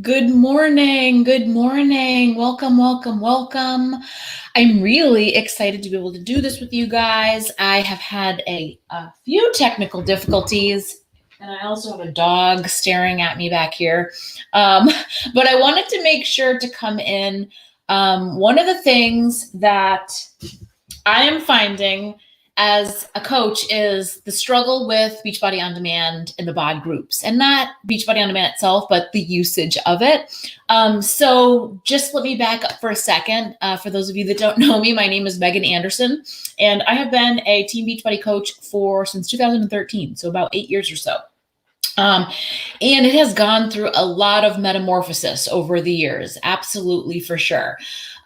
Good morning. Good morning. Welcome, welcome, welcome. I'm really excited to be able to do this with you guys. I have had a few technical difficulties, and I also have a dog staring at me back here. But I wanted to make sure to come in. One of the things that I am finding as a coach is the struggle with Beachbody On Demand and the BOD groups, and not Beachbody On Demand itself, but the usage of it. So just let me back up for a second. For those of you that don't know me, my name is Megan Anderson, and I have been a Team Beachbody coach since 2013, so about 8 years or so. And it has gone through a lot of metamorphosis over the years, absolutely, for sure.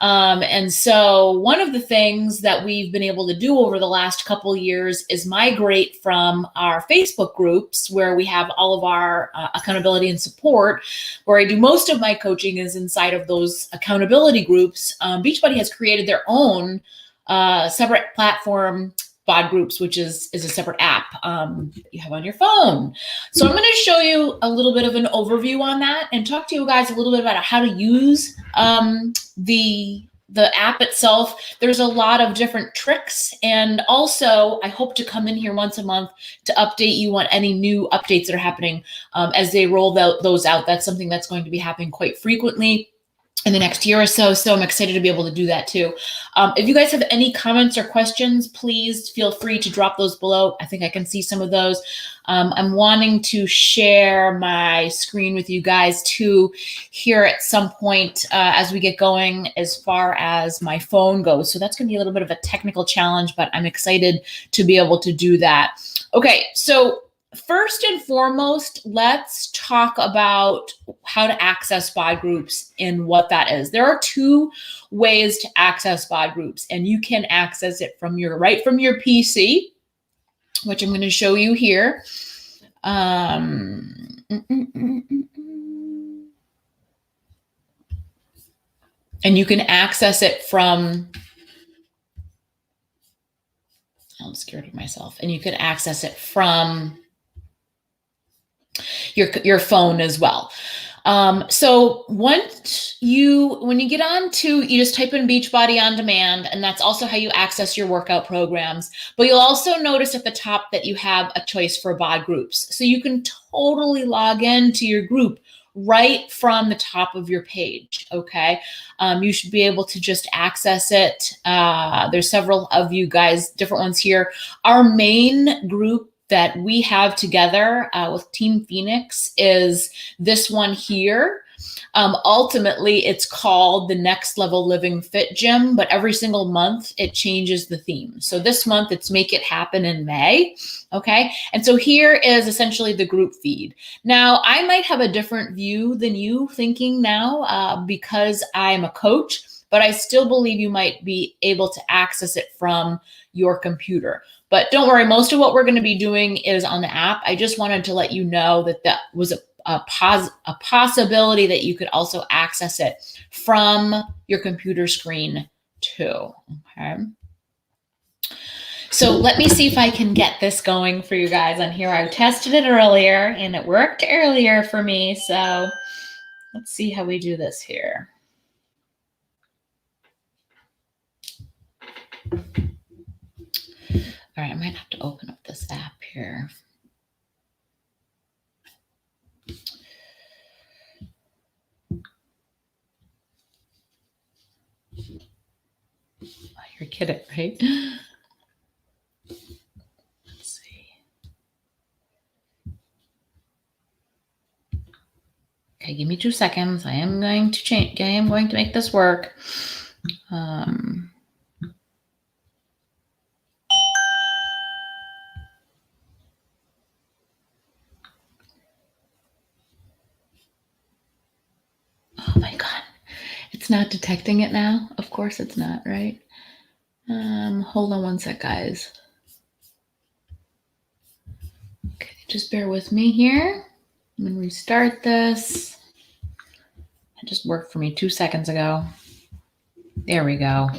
And so one of the things that we've been able to do over the last couple of years is migrate from our Facebook groups, where we have all of our accountability and support, where I do most of my coaching is inside of those accountability groups. Beachbody has created their own separate platform, BOD Groups, which is a separate app that you have on your phone. So I'm going to show you a little bit of an overview on that and talk to you guys a little bit about how to use the app itself. There's a lot of different tricks, and also I hope to come in here once a month to update you on any new updates that are happening as they roll those out. That's something that's going to be happening quite frequently in the next year or so. So I'm excited to be able to do that too. If you guys have any comments or questions, please feel free to drop those below. I think I can see some of those. I'm wanting to share my screen with you guys too here at some point as we get going as far as my phone goes. So that's going to be a little bit of a technical challenge, but I'm excited to be able to do that. Okay, so first and foremost, let's talk about how to access BOD groups and what that is. There are two ways to access BOD groups, and you can access it from your PC, which I'm going to show you here. And you can access it from, I'm scared of myself, and you can access it from your phone as well. So when you get on to, you just type in Beachbody On Demand, and that's also how you access your workout programs. But you'll also notice at the top that you have a choice for BOD groups. So you can totally log into your group right from the top of your page, okay? You should be able to just access it. There's several of you guys, different ones here. Our main group that we have together with Team Phoenix is this one here. Ultimately, it's called the Next Level Living Fit Gym, but every single month it changes the theme. So this month it's Make It Happen in May, okay? And so here is essentially the group feed. Now, I might have a different view than you thinking now because I'm a coach, but I still believe you might be able to access it from your computer. But don't worry, most of what we're going to be doing is on the app. I just wanted to let you know that that was a possibility that you could also access it from your computer screen too, okay? So let me see if I can get this going for you guys on here. I tested it earlier and it worked earlier for me. So let's see how we do this here. All right, I might have to open up this app here. Oh, you're kidding, right? Let's see. Okay, give me 2 seconds. I am going to change. I am going to make this work. Oh my God, it's not detecting it now. Of course it's not, right? Hold on one sec, guys. Okay, just bear with me here. I'm gonna restart this. It just worked for me 2 seconds ago. There we go.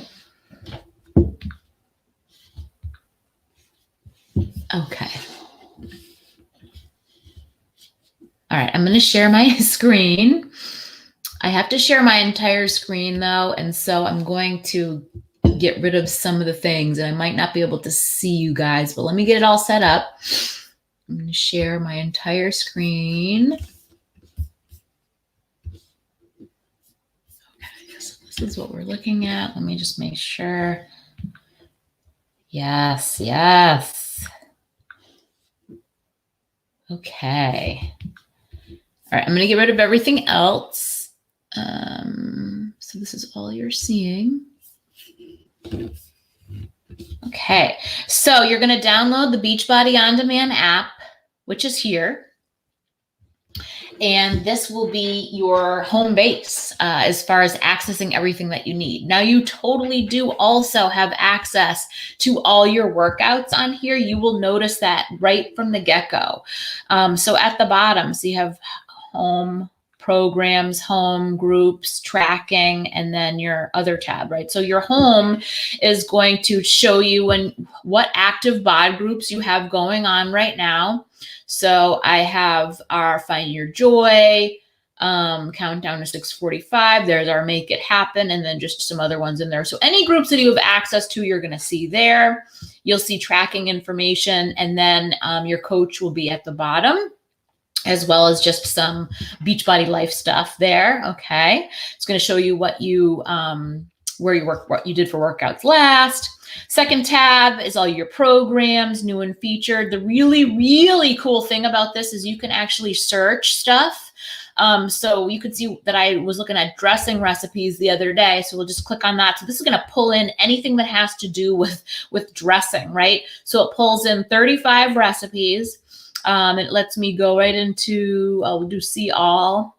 Okay. All right, I'm going to share my screen. I have to share my entire screen though, and so I'm going to get rid of some of the things, and I might not be able to see you guys, but let me get it all set up. I'm going to share my entire screen. Okay, so this is what we're looking at. Let me just make sure. Yes, yes. Okay. All right, I'm going to get rid of everything else. So this is all you're seeing. Okay, so you're going to download the Beachbody On Demand app, which is here. And this will be your home base as far as accessing everything that you need. Now, you totally do also have access to all your workouts on here. You will notice that right from the get-go. So at the bottom, so you have home programs, home groups, tracking, and then your other tab, right? So your home is going to show you what active BOD groups you have going on right now. So I have our Find Your Joy, Countdown to 6:45. There's our Make It Happen, and then just some other ones in there. So any groups that you have access to, you're going to see there. You'll see tracking information, and then your coach will be at the bottom, as well as just some Beachbody Life stuff there. Okay, it's going to show you what you where you work, what you did for workouts last. Second tab is all your programs, new and featured. The really, really cool thing about this is you can actually search stuff. So you could see that I was looking at dressing recipes the other day. So we'll just click on that. So this is going to pull in anything that has to do with dressing, right? So it pulls in 35 recipes. It lets me go right into, we'll do see all.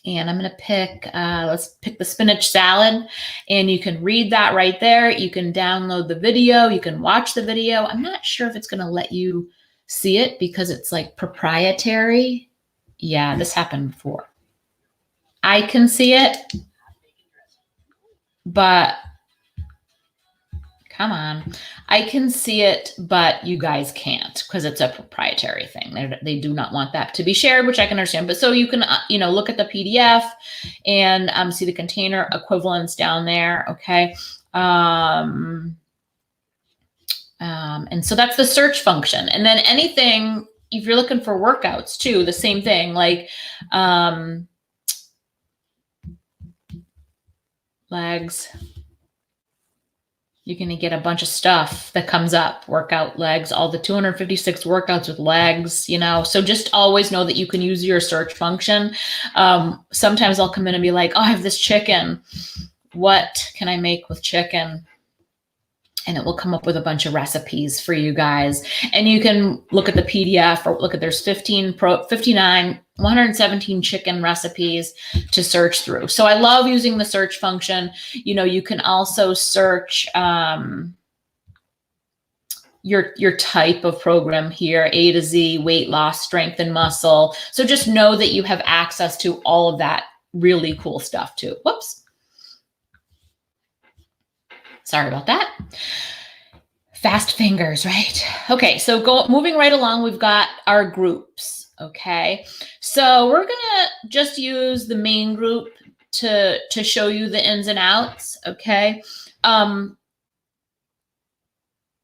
And I'm going to pick, let's pick the spinach salad, and you can read that right there. You can download the video. You can watch the video. I'm not sure if it's going to let you see it because it's like proprietary. Yeah, this happened before. I can see it, but come on. I can see it, but you guys can't because it's a proprietary thing. They do not want that to be shared, which I can understand. But so you can, look at the PDF and see the container equivalents down there. Okay. And so that's the search function. And then anything, if you're looking for workouts too, the same thing, like legs. You're going to get a bunch of stuff that comes up, workout legs, all the 256 workouts with legs, so just always know that you can use your search function. Sometimes I'll come in and be like, oh, I have this chicken. What can I make with chicken? And it will come up with a bunch of recipes for you guys. And you can look at the PDF or look at, there's 117 chicken recipes to search through. So I love using the search function. You can also search your type of program here, A to Z, weight loss, strength and muscle. So just know that you have access to all of that really cool stuff too. Whoops. Sorry about that. Fast fingers, right? Okay, so moving right along, we've got our groups, okay? So we're gonna just use the main group to show you the ins and outs, okay? And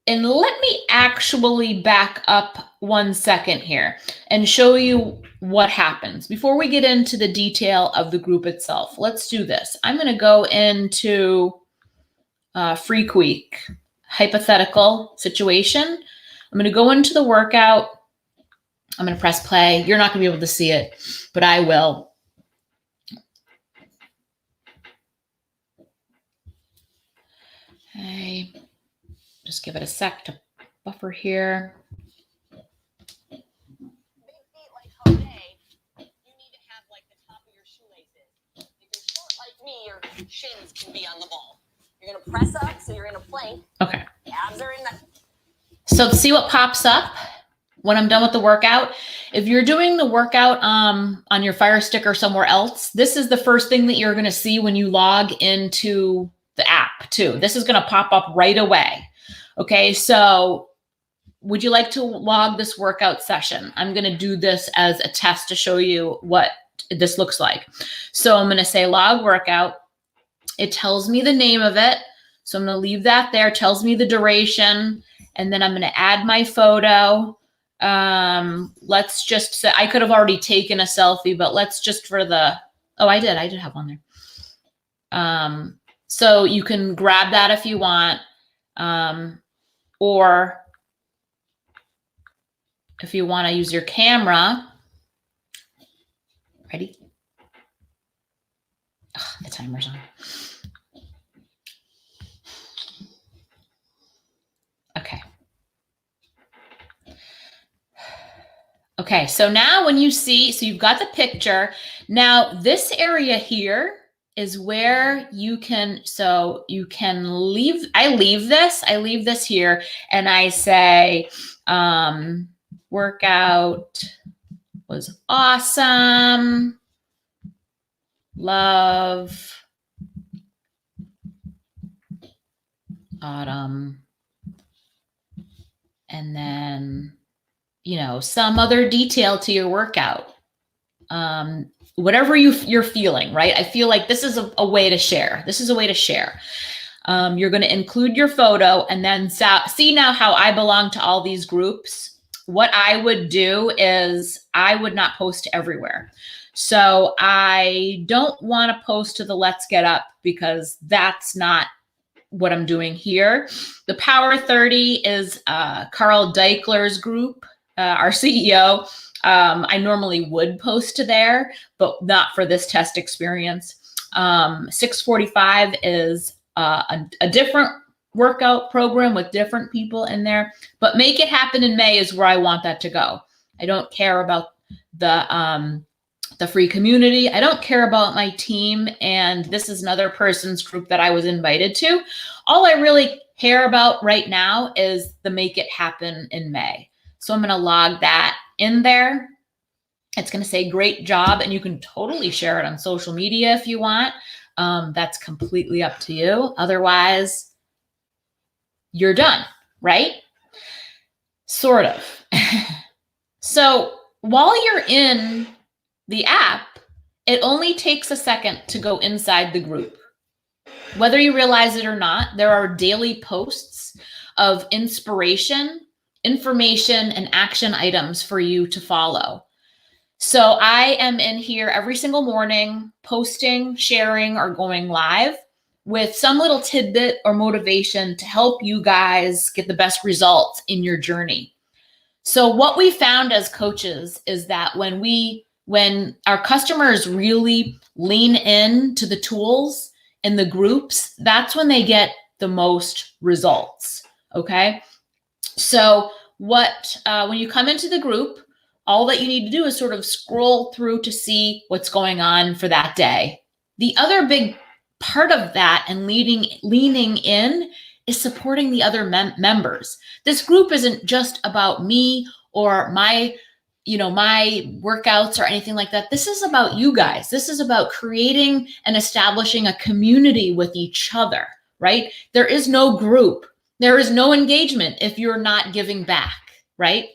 let me actually back up 1 second here and show you what happens before we get into the detail of the group itself. Let's do this. I'm gonna go into Freak Week, hypothetical situation. I'm going to go into the workout. I'm going to press play. You're not going to be able to see it, but I will. Okay. Just give it a sec to buffer here. Big feet like Jose, you need to have like the top of your shoelaces. If you're short like me, your shins can be on the ball. You're going to press up, so you're in a plank. Okay. Abs are in the... So see what pops up when I'm done with the workout. If you're doing the workout on your Fire Stick or somewhere else, this is the first thing that you're going to see when you log into the app too. This is going to pop up right away. Okay, so would you like to log this workout session? I'm going to do this as a test to show you what this looks like. So I'm going to say log workout. It tells me the name of it. So I'm going to leave that there. It tells me the duration. And then I'm going to add my photo. Let's just say, I could have already taken a selfie, but let's just for the, oh, I did have one there. So you can grab that if you want. Or if you want to use your camera, ready? Oh, the timer's on. Okay. Okay, so now when you see, so you've got the picture. Now this area here is where you can, so you can leave, I leave this here and I say, workout was awesome. Love Autumn. And then, you know, some other detail to your workout. Whatever you're feeling, right? I feel like this is a way to share. This is a way to share. You're going to include your photo and then see now how I belong to all these groups. What I would do is I would not post everywhere. So I don't want to post to the Let's Get Up because that's not what I'm doing here. The Power 30 is Carl Deichler's group, our CEO. I normally would post to there, but not for this test experience. 645 is a different workout program with different people in there, but Make It Happen in May is where I want that to go. I don't care about the free community. I don't care about my team. And this is another person's group that I was invited to. All I really care about right now is the Make It Happen in May. So I'm going to log that in there. It's going to say great job, and you can totally share it on social media if you want. That's completely up to you. Otherwise, you're done, right? Sort of. So while you're in the app, it only takes a second to go inside the group. Whether you realize it or not, there are daily posts of inspiration, information, and action items for you to follow. So I am in here every single morning, posting, sharing, or going live with some little tidbit or motivation to help you guys get the best results in your journey. So what we found as coaches is that when our customers really lean in to the tools and the groups, that's when they get the most results, okay? So when you come into the group, all that you need to do is sort of scroll through to see what's going on for that day. The other big part of that and leaning in is supporting the other members. This group isn't just about me or my workouts or anything like that. This is about you guys. This is about creating and establishing a community with each other, right? There is no group. There is no engagement if you're not giving back, right?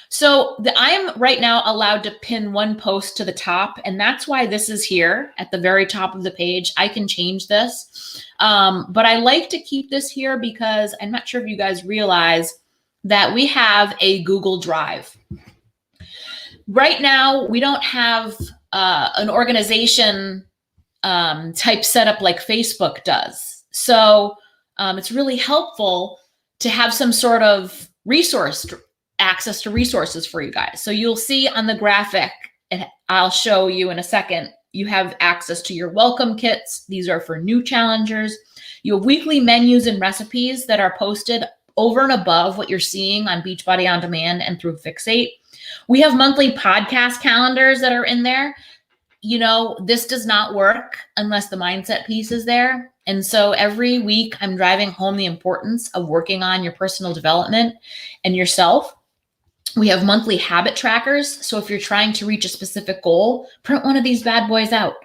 So I am right now allowed to pin one post to the top, and that's why this is here at the very top of the page. I can change this, but I like to keep this here because I'm not sure if you guys realize that we have a Google Drive. Right now, we don't have an organization type setup like Facebook does. So it's really helpful to have some sort of access to resources for you guys. So you'll see on the graphic, and I'll show you in a second, you have access to your welcome kits. These are for new challengers. You have weekly menus and recipes that are posted over and above what you're seeing on Beachbody On Demand and through Fixate. We have monthly podcast calendars that are in there. You know, this does not work unless the mindset piece is there. And so every week I'm driving home the importance of working on your personal development and yourself. We have monthly habit trackers. So if you're trying to reach a specific goal, print one of these bad boys out.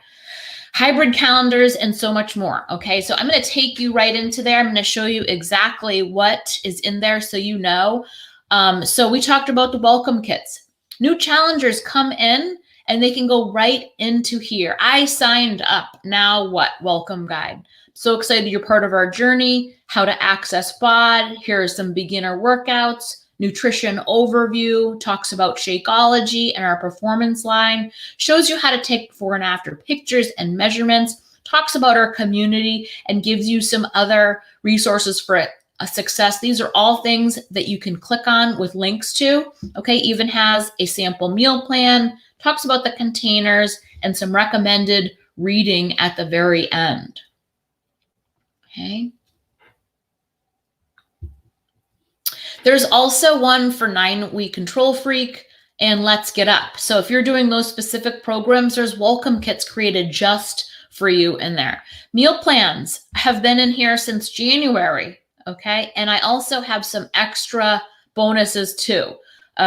Hybrid calendars and so much more. Okay, so I'm going to take you right into there. I'm going to show you exactly what is in there so you know. So we talked about the welcome kits. New challengers come in and they can go right into here. I signed up. Now what? Welcome guide. So excited you're part of our journey. How to access BOD. Here are some beginner workouts. Nutrition overview. Talks about Shakeology and our performance line. Shows you how to take before and after pictures and measurements. Talks about our community and gives you some other resources for it. A success. These are all things that you can click on with links to. Okay, even has a sample meal plan, talks about the containers, and some recommended reading at the very end. Okay. There's also one for 9-week Control Freak and Let's Get Up. So if you're doing those specific programs, there's welcome kits created just for you in there. Meal plans have been in here since January. Okay, and I also have some extra bonuses too.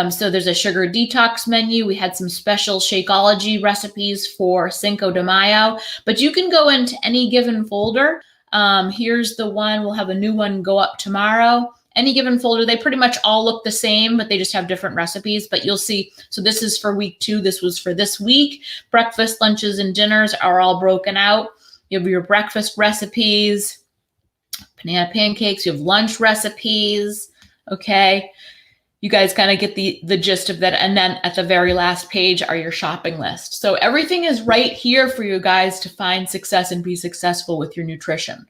So there's a sugar detox menu. We had some special Shakeology recipes for Cinco de Mayo, but you can go into any given folder. Here's the one. We'll have a new one go up tomorrow. Any given folder, they pretty much all look the same, but they just have different recipes. But you'll see, so this is for week 2. This was for this week. Breakfast, lunches, and dinners are all broken out. You have your breakfast recipes, banana pancakes, you have lunch recipes, okay? You guys kind of get the gist of that. And then at the very last page are your shopping list. So everything is right here for you guys to find success and be successful with your nutrition.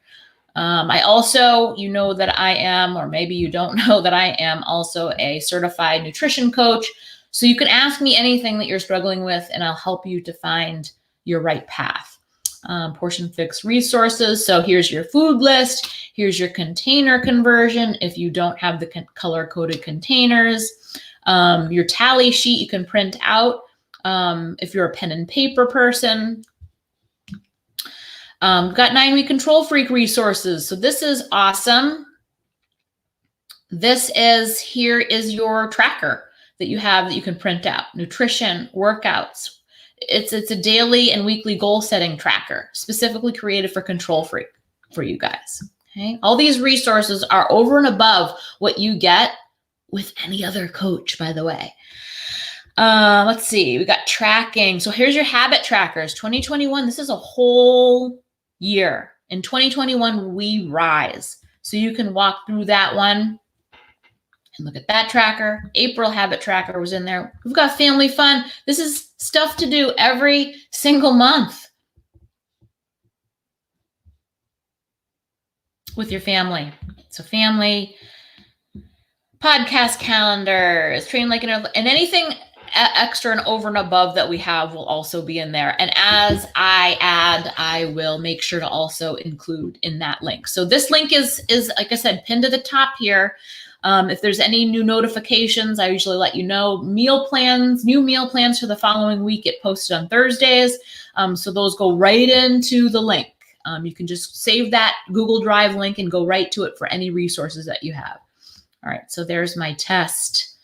I also, you know that I am, or maybe you don't know that I am also a certified nutrition coach. So you can ask me anything that you're struggling with and I'll help you to find your right path. Portion fix resources. So here's your food list. Here's your container conversion if you don't have the color-coded containers. Your tally sheet you can print out if you're a pen and paper person. Got 9-week Control Freak resources. So this is awesome. Here is your tracker that you have that you can print out. Nutrition, workouts. It's a daily and weekly goal setting tracker specifically created for Control Freak for you guys. Okay. All these resources are over and above what you get with any other coach, by the way. Let's see. We got tracking. So here's your habit trackers. 2021. This is a whole year. In 2021, we rise. So you can walk through that one and look at that tracker. April habit tracker was in there. We've got family fun. This is stuff to do every single month with your family. So family, podcast calendars, train like and anything extra and over and above that we have will also be in there. And as I add, I will make sure to also include in that link. So this link is like I said, pinned to the top here. If there's any new notifications, I usually let you know. Meal plans, new meal plans for the following week get posted on Thursdays. So those go right into the link. You can just save that Google Drive link and go right to it for any resources that you have. All right, so there's my test.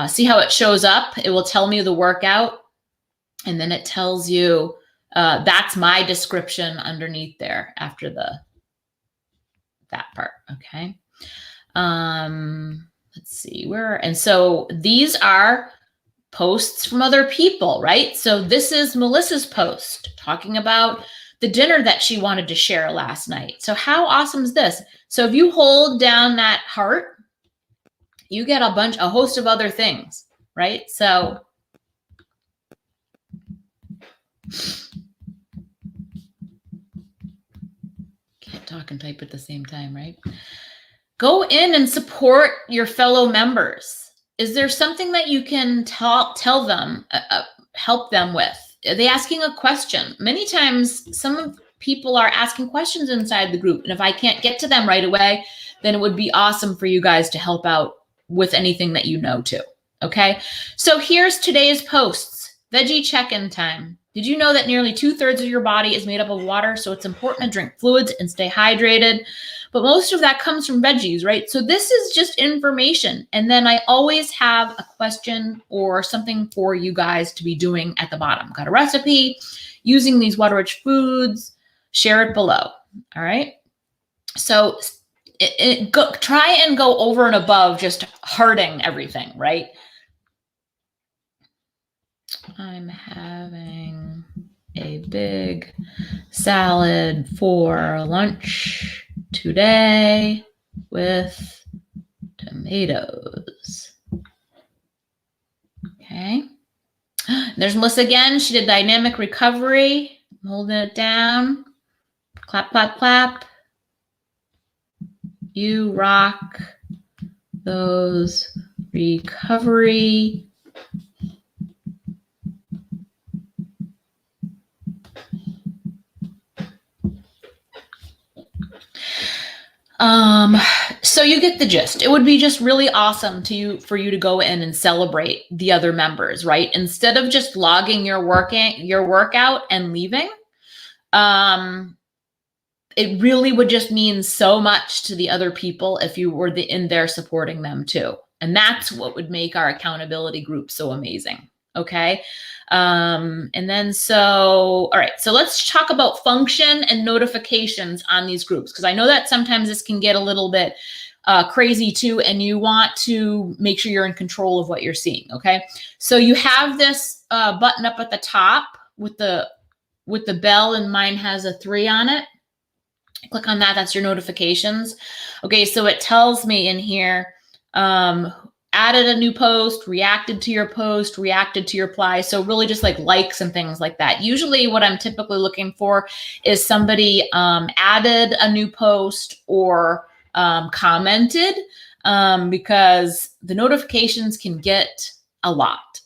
See how it shows up? It will tell me the workout, and then it tells you that's my description underneath there after that part, okay? Let's see and so these are posts from other people, right? So this is Melissa's post talking about the dinner that she wanted to share last night. So how awesome is this? So if you hold down that heart, you get a host of other things, right? So can't talk and type at the same time, right? Go in and support your fellow members. Is there something that you can tell them, help them with? Are they asking a question? Many times, some people are asking questions inside the group. And if I can't get to them right away, then it would be awesome for you guys to help out with anything that you know too. Okay. So here's today's posts. Veggie check-in time. Did you know that nearly 2/3 of your body is made up of water? So it's important to drink fluids and stay hydrated. But most of that comes from veggies, right? So this is just information. And then I always have a question or something for you guys to be doing at the bottom. Got a recipe, using these water-rich foods, share it below. All right. So try and go over and above just hearting everything, right? I'm having a big salad for lunch today with tomatoes. Okay. There's Melissa again. She did dynamic recovery. I'm holding it down. Clap, clap, clap. You rock those recovery. So you get the gist. It would be just really awesome for you to go in and celebrate the other members, right? Instead of just logging your workout and leaving, it really would just mean so much to the other people if you were in there supporting them too. And that's what would make our accountability group so amazing. Okay. And then all right, so let's talk about function and notifications on these groups, because I know that sometimes this can get a little bit crazy too, and you want to make sure you're in control of what you're seeing. Okay. So you have this button up at the top with the bell, and mine has a 3 on it. Click on that. That's your notifications. Okay, so it tells me in here, added a new post, reacted to your post, reacted to your reply. So really just like likes and things like that. Usually what I'm typically looking for is somebody added a new post or commented, because the notifications can get a lot.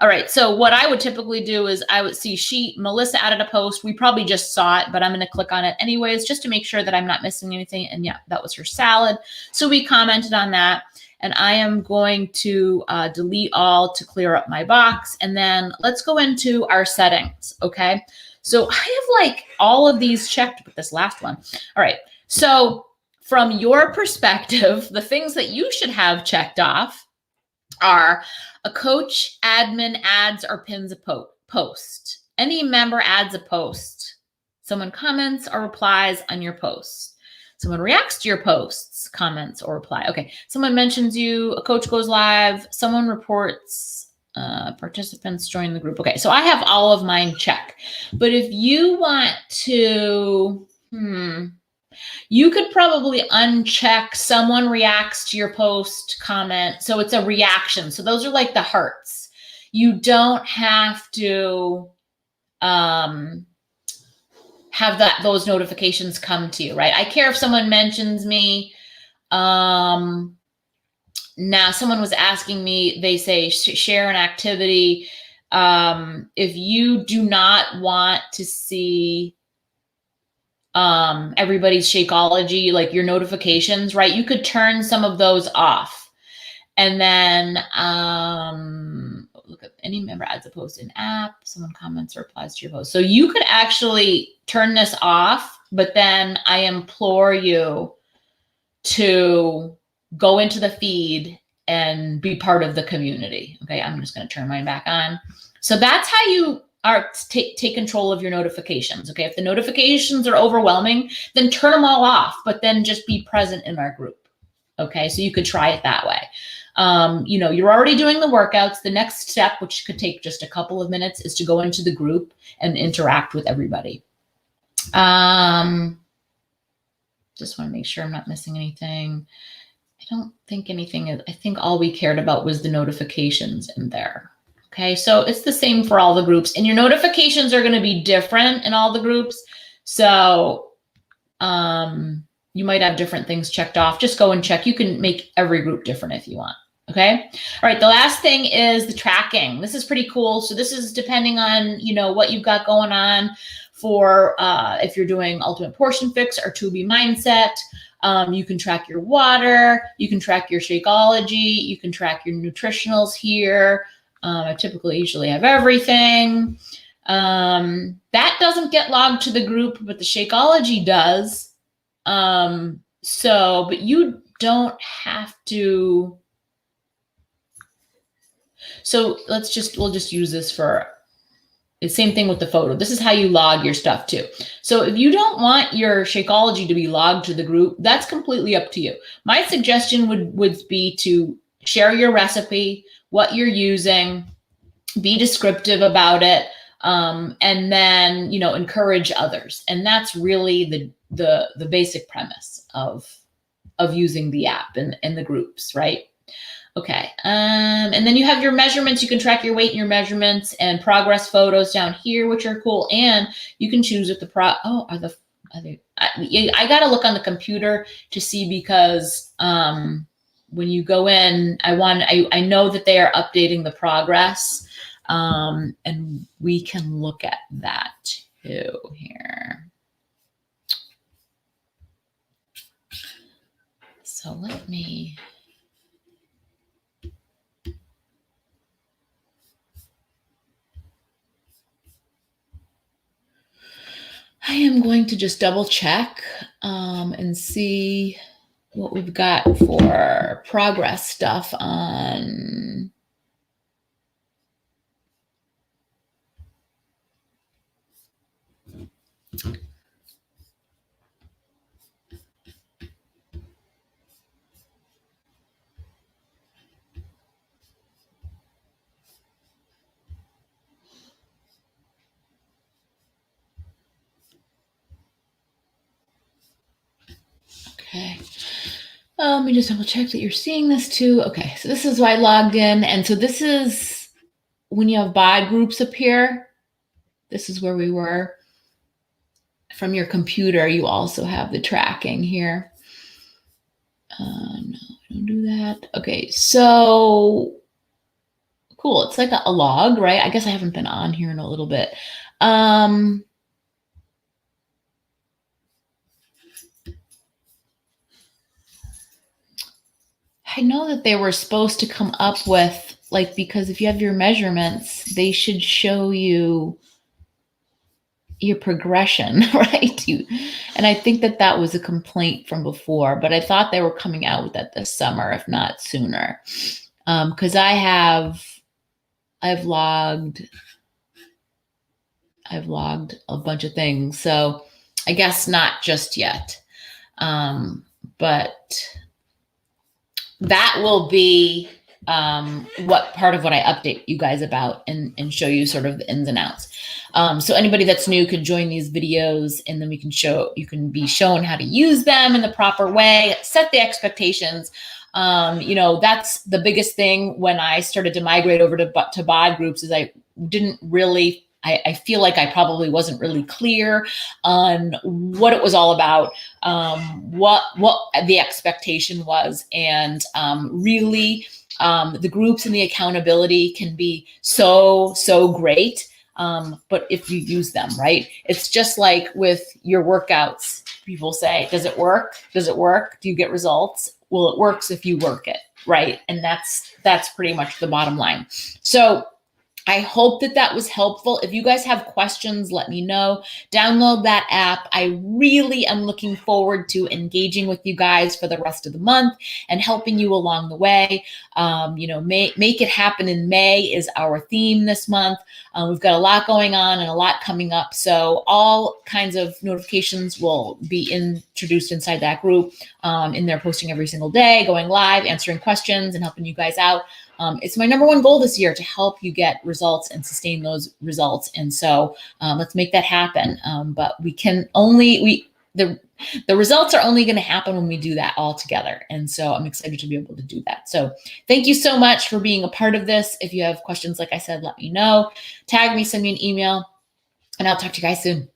All right. So what I would typically do is I would see Melissa added a post. We probably just saw it, but I'm going to click on it anyways, just to make sure that I'm not missing anything. And yeah, that was her salad. So we commented on that, and I am going to delete all to clear up my box. And then let's go into our settings. Okay. So I have like all of these checked with this last one. All right. So from your perspective, the things that you should have checked off are: a coach admin adds or pins a post. Any member adds a post. Someone comments or replies on your post. Someone reacts to your posts, comments, or reply. Okay. Someone mentions you. A coach goes live. Someone reports participants join the group. Okay. So I have all of mine checked. But if you want to, you could probably uncheck someone reacts to your post, comment. So it's a reaction. So those are like the hearts. You don't have to have those notifications come to you, right? I care if someone mentions me. Now someone was asking me, they say share an activity. If you do not want to see everybody's Shakeology, like your notifications, right? You could turn some of those off. And then look at any member adds a post in app, someone comments or replies to your post. So you could actually turn this off, but then I implore you to go into the feed and be part of the community. Okay, I'm just going to turn mine back on. So that's how you take control of your notifications. Okay, if the notifications are overwhelming, then turn them all off, but then just be present in our group. Okay, so you could try it that way. You're already doing the workouts. The next step, which could take just a couple of minutes, is to go into the group and interact with everybody. Just want to make sure I'm not missing anything. I don't think anything is, I think all we cared about was the notifications in there. Okay, so it's the same for all the groups, and your notifications are going to be different in all the groups. So you might have different things checked off. Just go and check. You can make every group different if you want. Okay. All right. The last thing is the tracking. This is pretty cool. So this is depending on, what you've got going on for if you're doing Ultimate Portion Fix or 2B Mindset. You can track your water. You can track your Shakeology. You can track your nutritionals here. I usually have everything. That doesn't get logged to the group, but the Shakeology does. But you don't have to. So we'll just use this for It's same thing with the photo. This is how you log your stuff too. So if you don't want your Shakeology to be logged to the group, that's completely up to you. My suggestion would be to share your recipe, what you're using, be descriptive about it, and then, you know, encourage others. And that's really the basic premise of using the app and the groups, right? Okay, and then you have your measurements. You can track your weight and your measurements and progress photos down here, which are cool. And you can choose if the I gotta look on the computer to see, because when you go in, I know that they are updating the progress, and we can look at that too here. So let me. I am going to just double check and see what we've got for progress stuff on. Okay. Let me just double check that you're seeing this too. Okay, so this is why I logged in. And so this is when you have BOD groups appear. This is where we were. From your computer, you also have the tracking here. No, I don't do that. Okay, so cool. It's like a log, right? I guess I haven't been on here in a little bit. I know that they were supposed to come up with, like, because if you have your measurements, they should show you your progression, right? And I think that was a complaint from before, but I thought they were coming out with that this summer, if not sooner. Because I've logged a bunch of things, so I guess not just yet. But that will be what part of what I update you guys about and show you sort of the ins and outs. So anybody that's new could join these videos, and then you can be shown how to use them in the proper way, set the expectations. You know, that's the biggest thing when I started to migrate over to BOD groups, is I didn't really, I feel like I probably wasn't really clear on what it was all about, what the expectation was, and really the groups and the accountability can be so great, but if you use them right. It's just like with your workouts. People say, does it work? Does it work? Do you get results? Well, it works if you work it, right? And that's pretty much the bottom line. So I hope that was helpful. If you guys have questions, let me know. Download that app. I really am looking forward to engaging with you guys for the rest of the month and helping you along the way. You know, make it happen in May is our theme this month. We've got a lot going on and a lot coming up. So all kinds of notifications will be introduced inside that group. In there, posting every single day, going live, answering questions, and helping you guys out. It's my number one goal this year to help you get results and sustain those results. And so let's make that happen. But the results are only going to happen when we do that all together. And so I'm excited to be able to do that. So thank you so much for being a part of this. If you have questions, like I said, let me know. Tag me, send me an email, and I'll talk to you guys soon.